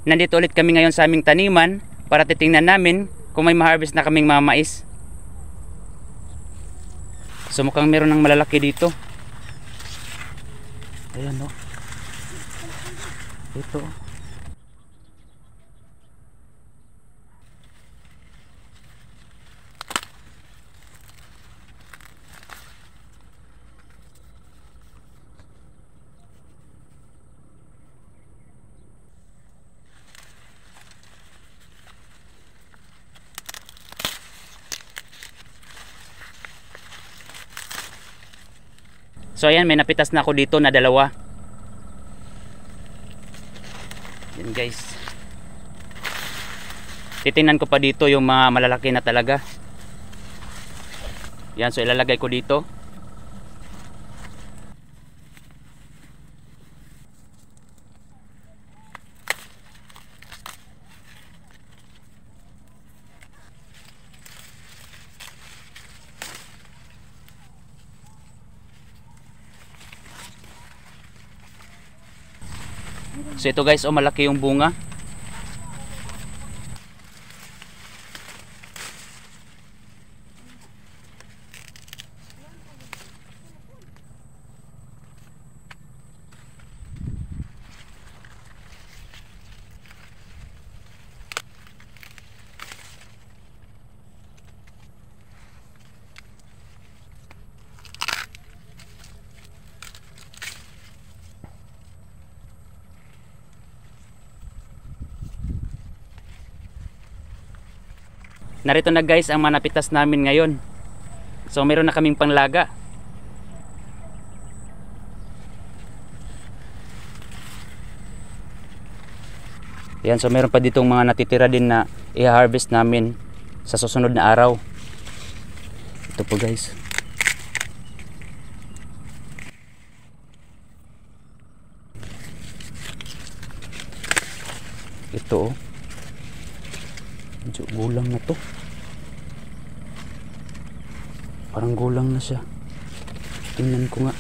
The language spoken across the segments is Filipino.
nandito ulit kami ngayon sa aming taniman para titingnan namin kung may ma-harvest na kaming mga mais. So mukhang meron ng malalaki dito. Ayan o. Ito. So ayan, may napitas na ako dito na dalawa. Yan guys. Titingnan ko pa dito yung mga malalaki na talaga. Yan, so ilalagay ko dito. So ito guys, malaki yung bunga. Narito na guys ang manapitas namin ngayon. So meron na kaming panglaga. Yan, so meron pa ditong mga natitira din na i-harvest namin sa susunod na araw. Ito po guys. Ito oh. Medyo gulang na to. Parang gulang na siya. Tingnan ko nga.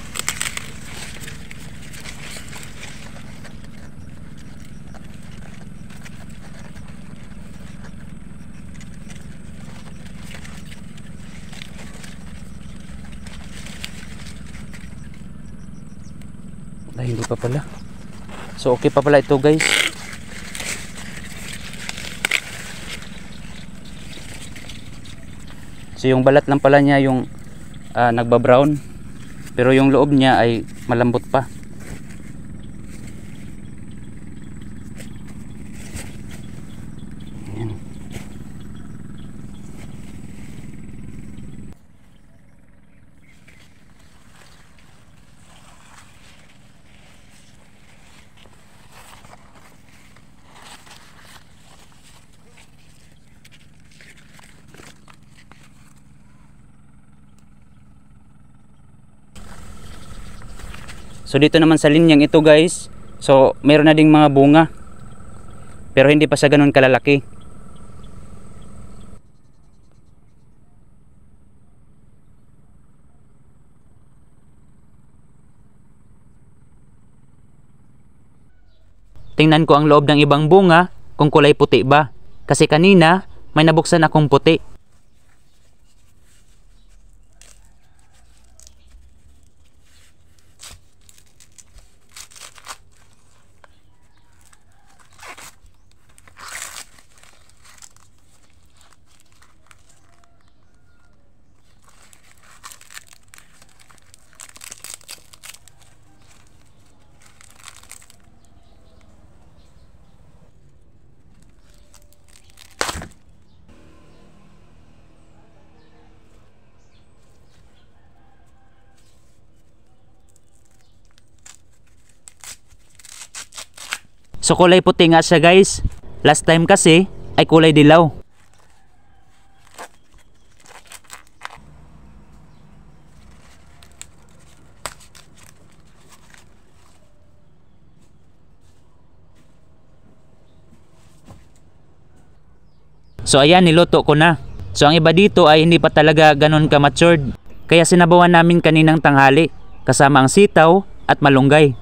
Ay, hindi pa pala. So okay pa pala ito guys. So yung balat lang pala niya yung nagba-brown, pero yung loob niya ay malambot pa. Ayan. So dito naman sa linyang ito guys, so meron na ding mga bunga, pero hindi pa siya ganun kalalaki. Tingnan ko ang loob ng ibang bunga kung kulay puti ba, kasi kanina may nabuksan akong puti. So kulay puti nga siya guys. Last time kasi ay kulay dilaw. So ayan, niluto ko na. So ang iba dito ay hindi pa talaga ganun ka matured, kaya sinabawan namin kaninang tanghali kasama ang sitaw at malunggay.